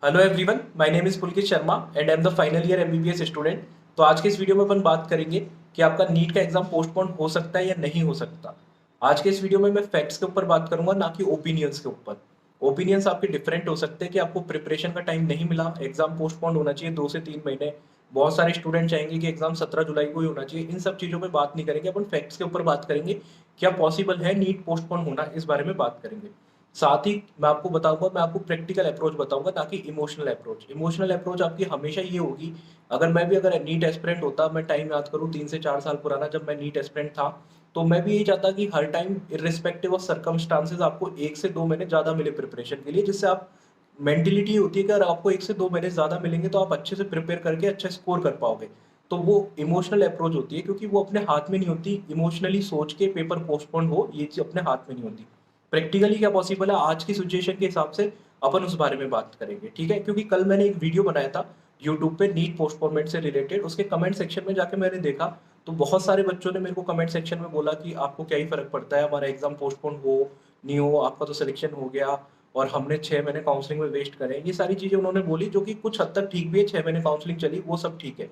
Hello everyone, my name is Pulkit Sharma and I am the final year MBBS student. तो आज के इस video में अपन बात करेंगे कि आपका नीट का एग्जाम पोस्टपोन हो सकता है या नहीं हो सकता। आज के इस वीडियो में मैं फैक्ट्स के ऊपर बात करूंगा, ना कि ओपिनियंस के ऊपर। ओपिनियंस आपके डिफरेंट हो सकते हैं कि आपको प्रिपरेशन का टाइम नहीं मिला, एग्जाम पोस्टपोन होना चाहिए 2 से 3 महीने। बहुत सारे स्टूडेंट चाहेंगे कि एग्जाम 17 जुलाई को ही होना चाहिए। इन सब चीज़ों पे बात नहीं करेंगे, अपन फैक्ट्स के ऊपर बात करेंगे। क्या पॉसिबल है नीट पोस्टपोन होना, इस बारे में बात करेंगे। साथ ही मैं आपको बताऊंगा, मैं आपको प्रैक्टिकल अप्रोच बताऊंगा, ना कि इमोशनल अप्रोच। इमोशनल अप्रोच आपकी हमेशा ये होगी, अगर नीट एस्पिरेंट होता, मैं टाइम याद करूँ 3 से 4 साल पुराना, जब मैं नीट एस्पिरेंट था, तो मैं भी यही चाहता कि हर टाइम इर्रिस्पेक्टिव ऑफ सर्कमस्टांसेस आपको 1 से 2 महीने ज़्यादा मिले प्रिपरेशन के लिए, जिससे आप मेंटेलिटी होती है कि अगर आपको 1 से 2 महीने ज़्यादा मिलेंगे तो आप अच्छे से प्रिपेयर करके अच्छा स्कोर कर पाओगे। तो वो इमोशनल अप्रोच होती है, क्योंकि वो अपने हाथ में नहीं होती। इमोशनली सोच के पेपर पोस्टपोन हो, ये चीज़ अपने हाथ में नहीं होती। प्रैक्टिकली क्या पॉसिबल है आज की सिचुएशन के हिसाब से, अपन उस बारे में बात करेंगे, ठीक है। क्योंकि कल मैंने एक वीडियो बनाया था यूट्यूब पे नीट पोस्टपोनमेंट से रिलेटेड। उसके कमेंट सेक्शन में जाके मैंने देखा तो बहुत सारे बच्चों ने मेरे को कमेंट सेक्शन में बोला कि आपको क्या ही फर्क पड़ता है, हमारा एग्जाम पोस्टपोन हो नहीं हो, आपका तो सिलेक्शन हो गया और हमने 6 महीने काउंसलिंग में वेस्ट करे। ये सारी चीजें उन्होंने बोली, जो कि कुछ हद तक ठीक भी है। 6 महीने काउंसलिंग चली, वो सब ठीक है।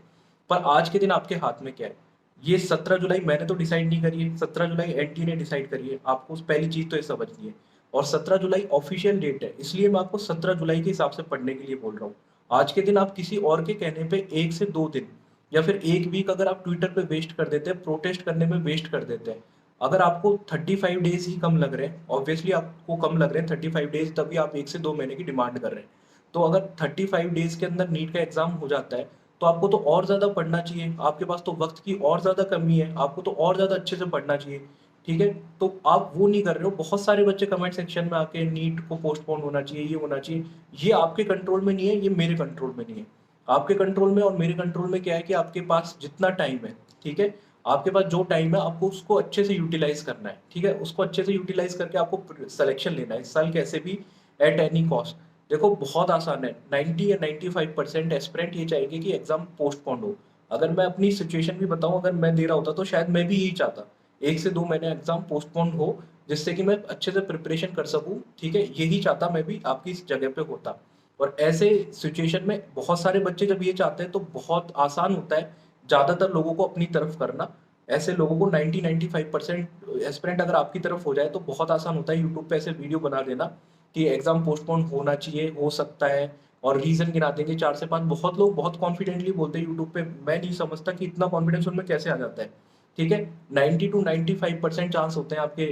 पर आज के दिन आपके हाथ में क्या है? ये 17 जुलाई मैंने तो डिसाइड नहीं करी है, 17 जुलाई एनटी ने डिसाइड करी है। आपको पहली चीज तो ये समझनी है। और 17 जुलाई ऑफिशियल डेट है, इसलिए मैं आपको 17 जुलाई के हिसाब से पढ़ने के लिए बोल रहा हूँ। आज के दिन आप किसी और के कहने पे 1 से 2 दिन या फिर एक वीक अगर आप ट्विटर पे वेस्ट कर देते हैं, प्रोटेस्ट करने में वेस्ट कर देते हैं। अगर आपको 35 डेज ही कम लग रहे हैं, ऑब्वियसली आपको कम लग रहे हैं 35 डेज, तभी आप 1 से 2 महीने की डिमांड कर रहे हैं। तो अगर 35 डेज के अंदर नीट का एग्जाम हो जाता है, तो आपको तो और ज्यादा पढ़ना चाहिए। आपके पास तो वक्त की और ज्यादा कमी है, आपको तो और ज्यादा अच्छे से पढ़ना चाहिए, ठीक है। तो आप वो नहीं कर रहे हो। बहुत सारे बच्चे कमेंट सेक्शन में आके नीट को पोस्टपोन होना चाहिए, ये होना चाहिए। ये आपके कंट्रोल में नहीं है, ये मेरे कंट्रोल में नहीं है। आपके कंट्रोल में और मेरे कंट्रोल में क्या है कि आपके पास जितना टाइम है, ठीक है, आपके पास जो टाइम है आपको उसको अच्छे से यूटिलाइज करना है, ठीक है। उसको अच्छे से यूटिलाइज करके आपको सिलेक्शन लेना है इस साल कैसे भी, एट एनी कॉस्ट। देखो बहुत आसान है, 90 या 95% एस्पिरेंट ये चाहेंगे कि एग्जाम पोस्टपोन हो। अगर मैं अपनी सिचुएशन भी बताऊं, अगर मैं दे रहा होता तो शायद मैं भी यही चाहता, 1 से 2 महीने एग्जाम पोस्टपोन हो, जिससे कि मैं अच्छे से प्रिपरेशन कर सकूं, ठीक है। यही चाहता, मैं भी आपकी इस जगह पे होता। और ऐसे सिचुएशन में बहुत सारे बच्चे जब ये चाहते हैं तो बहुत आसान होता है ज्यादातर लोगों को अपनी तरफ करना। ऐसे लोगों को 90-95% एस्पिरेंट अगर आपकी तरफ हो जाए तो बहुत आसान होता है यूट्यूब पे ऐसे वीडियो बना देना कि एग्जाम पोस्टपोन होना चाहिए, हो सकता है, और रीजन गिना देंगे 4 से 5। बहुत लोग बहुत कॉन्फिडेंटली बोलते हैं यूट्यूब पे, मैं नहीं समझता कि इतना कॉन्फिडेंस उनमें कैसे आ जाता है, ठीक है। 90-95% चांस होते हैं आपके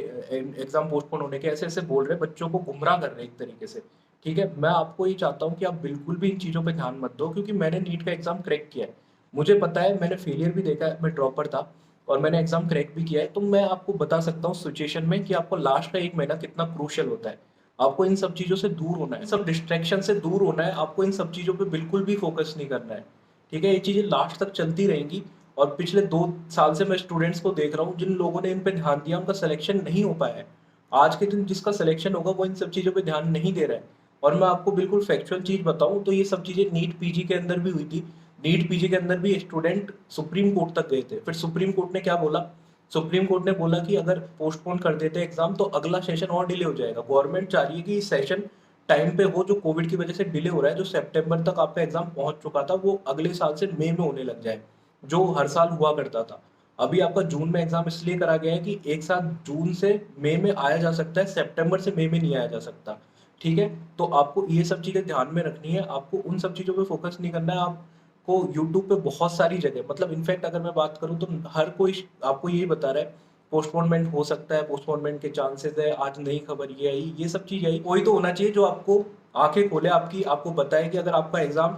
एग्जाम पोस्टपोन होने के। ऐसे ऐसे बोल रहे हैं, बच्चों को गुमराह कर रहे हैं एक तरीके से, ठीक है। मैं आपको ये चाहता हूँ कि आप बिल्कुल भी इन चीज़ों पे ध्यान मत दो, क्योंकि मैंने नीट का एग्जाम क्रैक किया है। मुझे पता है, मैंने फेलियर भी देखा है, मैं ड्रॉपर था और मैंने एग्जाम क्रैक भी किया है। तो मैं आपको बता सकता हूँ सिचुएशन में कि आपको लास्ट का 1 महीना कितना क्रूशियल होता है। आपको इन सब चीज़ों से दूर होना है, सब डिस्ट्रैक्शन से दूर होना है। आपको इन सब चीज़ों पे बिल्कुल भी फोकस नहीं करना है, ठीक है। ये चीज़ें लास्ट तक चलती रहेंगी। और पिछले 2 साल से मैं स्टूडेंट्स को देख रहा हूँ, जिन लोगों ने इन पे ध्यान दिया उनका सिलेक्शन नहीं हो पाया है। आज के दिन जिसका सिलेक्शन होगा वो इन सब चीज़ों पे ध्यान नहीं दे रहा है। और मैं आपको बिल्कुल फैक्चुअल चीज़ बताऊँ तो ये सब चीज़ें नीट पीजी के अंदर भी हुई थी। नीट पीजी के अंदर भी स्टूडेंट सुप्रीम कोर्ट तक गए थे। फिर सुप्रीम कोर्ट ने क्या बोला? सुप्रीम कोर्ट ने बोला कि अगर पोस्टपोन कर देते एग्जाम तो अगला सेशन और डिले हो जाएगा। गवर्नमेंट चाह रही है कि सेशन टाइम पे हो, जो कोविड की वजह से डिले हो रहा है, जो सितंबर तक आपका एग्जाम पहुंच चुका था, वो अगले साल से मई में होने लग जाए, जो हर साल हुआ करता था। अभी आपका जून में एग्जाम इसलिए करा गया है कि एक साथ जून से मई में आया जा सकता है, सितंबर से मई में नहीं आया जा सकता, ठीक है। तो आपको ये सब चीजें ध्यान में रखनी है, आपको उन सब चीजों पे फोकस नहीं करना है। आपको यूट्यूब पे बहुत सारी जगह, मतलब इनफैक्ट अगर मैं बात करूँ तो हर कोई आपको यही बता रहा है पोस्टपोनमेंट हो सकता है, पोस्टपोनमेंट के चांसेस है, आज नई खबर ये आई, ये सब चीज आई। कोई तो होना चाहिए जो आपको आंखें खोले, आपकी आपको बताए कि अगर आपका एग्जाम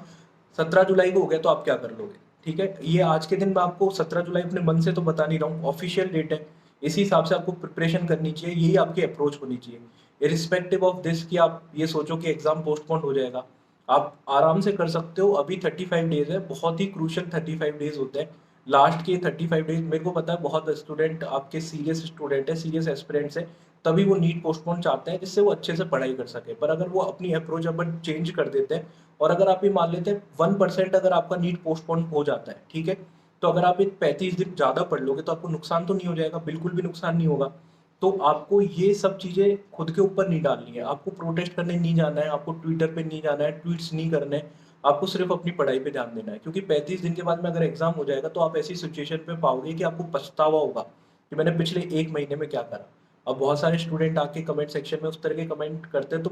17 जुलाई को हो गया तो आप क्या कर लोगे, ठीक है। ये आज के दिन मैं आपको 17 जुलाई अपने मन से तो बता नहीं रहा हूँ, ऑफिशियल डेट है। इसी हिसाब से आपको प्रिपरेशन करनी चाहिए, यही आपकी अप्रोच होनी चाहिए। इरिस्पेक्टिव ऑफ दिस कि आप ये सोचो कि एग्जाम पोस्टपोन हो जाएगा, आप आराम से कर सकते हो। अभी 35 डेज है, बहुत ही क्रूशल 35 डेज होते हैं। लास्ट के 35 डेज मेरे को पता है बहुत स्टूडेंट आपके सीरियस स्टूडेंट है, सीरियस एस्पिरेंट्स है, तभी वो नीट पोस्टपोन चाहते हैं, जिससे वो अच्छे से पढ़ाई कर सके। पर अगर वो अपनी अप्रोच अपन चेंज कर देते हैं, और अगर आप ये मान लेते हैं 1% अगर आपका नीट पोस्टपोन हो जाता है, ठीक है, तो अगर आप एक 35 दिन ज्यादा पढ़ लोगे तो आपको नुकसान तो नहीं हो जाएगा, बिल्कुल भी नुकसान नहीं होगा। तो आपको ये सब चीज़ें खुद के ऊपर नहीं डालनी है। आपको प्रोटेस्ट करने नहीं जाना है, आपको ट्विटर पे नहीं जाना है, ट्वीट्स नहीं करने हैं, आपको सिर्फ़ अपनी पढ़ाई पे ध्यान देना है। क्योंकि 35 दिन के बाद में अगर एग्ज़ाम हो जाएगा, तो आप ऐसी सिचुएशन पे पाओगे कि आपको पछतावा होगा कि मैंने पिछले 1 महीने में क्या करा। अब बहुत सारे स्टूडेंट आके कमेंट सेक्शन में उस तरह के कमेंट करते हैं, तो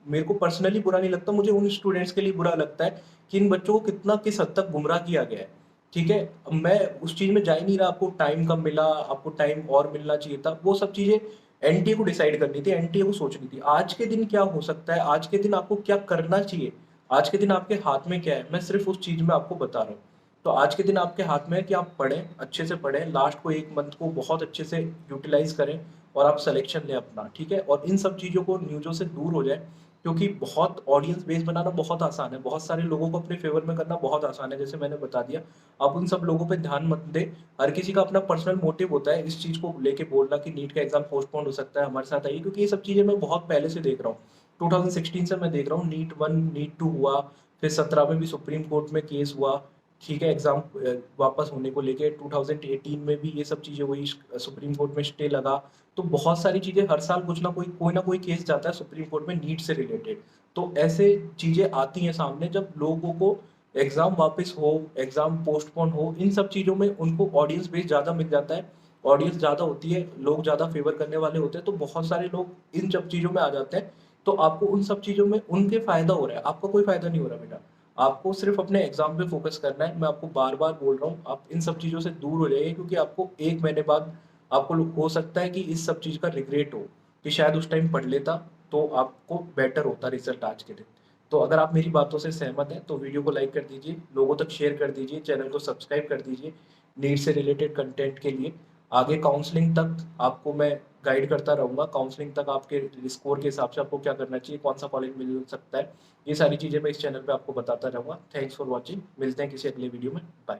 मेरे को पर्सनली बुरा नहीं लगता, मुझे उन स्टूडेंट्स के लिए बुरा लगता है कि इन बच्चों को कितना किस हद तक गुमराह किया गया है। ठीक है? अब मैं उस चीज़ में जा ही नहीं रहा, आपको टाइम कम मिला, आपको टाइम और मिलना चाहिए था, वो सब चीज़ें एनटीए को डिसाइड करनी थी, एनटीए को सोचनी थी। आज के दिन क्या हो सकता है, आज के दिन आपको क्या करना चाहिए, आज के दिन आपके हाथ में क्या है, मैं सिर्फ़ उस चीज़ में आपको बता रहा हूँ। तो आज के दिन आपके हाथ में है कि आप पढ़ें, अच्छे से पढ़ें, लास्ट को 1 मंथ को बहुत अच्छे से यूटिलाइज़ करें और आप सिलेक्शन लें अपना, ठीक है? और इन सब चीज़ों को न्यूज़ों से दूर हो जाएँ, क्योंकि बहुत ऑडियंस बेस बनाना बहुत आसान है, बहुत सारे लोगों को अपने फ़ेवर में करना बहुत आसान है, जैसे मैंने बता दिया। आप उन सब लोगों पे ध्यान मत दें, हर किसी का अपना पर्सनल मोटिव होता है इस चीज़ को लेके बोलना कि नीट का एग्ज़ाम पोस्टपोन हो सकता है, हमारे साथ आइए, क्योंकि ये सब चीज़ें मैं बहुत पहले से देख रहा हूँ। 2016 से मैं देख रहा हूँ, नीट 1, नीट 2 हुआ, फिर 17 में भी सुप्रीम कोर्ट में केस हुआ, ठीक है, एग्ज़ाम वापस होने को लेके 2018 में भी ये सब चीज़ें हुई, सुप्रीम कोर्ट में स्टे लगा। तो बहुत सारी चीज़ें हर साल कुछ ना कोई केस जाता है सुप्रीम कोर्ट में नीट से रिलेटेड। तो ऐसे चीज़ें आती हैं सामने जब लोगों को एग्ज़ाम वापस हो, एग्ज़ाम पोस्टपोन हो, इन सब चीज़ों में उनको ऑडियंस बेस ज़्यादा मिल जाता है। ऑडियंस ज़्यादा होती है, लोग ज़्यादा फ़ेवर करने वाले होते हैं, तो बहुत सारे लोग इन सब चीज़ों में आ जाते हैं। तो आपको उन सब चीज़ों में उनके फ़ायदा हो रहा है, आपका कोई फ़ायदा नहीं हो रहा बेटा। आपको सिर्फ़ अपने एग्ज़ाम पे फ़ोकस करना है। मैं आपको बार-बार बोल रहा हूँ, आप इन सब चीज़ों से दूर हो जाइए, क्योंकि आपको 1 महीने बाद आपको हो सकता है कि इस सब चीज़ का रिग्रेट हो, कि शायद उस टाइम पढ़ लेता, तो आपको बेटर होता रिज़ल्ट आज के दिन। तो अगर आप मेरी बातों से सहमत हैं, तो वीडियो को लाइक कर दीजिए, लोगों तक शेयर कर दीजिए, चैनल को सब्सक्राइब कर दीजिए, नीट से रिलेटेड कंटेंट के लिए। आगे काउंसलिंग तक आपको मैं गाइड करता रहूँगा, काउंसलिंग तक आपके स्कोर के हिसाब से आपको क्या करना चाहिए, कौन-सा कॉलेज मिल सकता है, ये सारी चीज़ें मैं इस चैनल पे आपको बताता रहूँगा। थैंक्स फॉर वॉचिंग, मिलते हैं किसी अगले वीडियो में, बाय।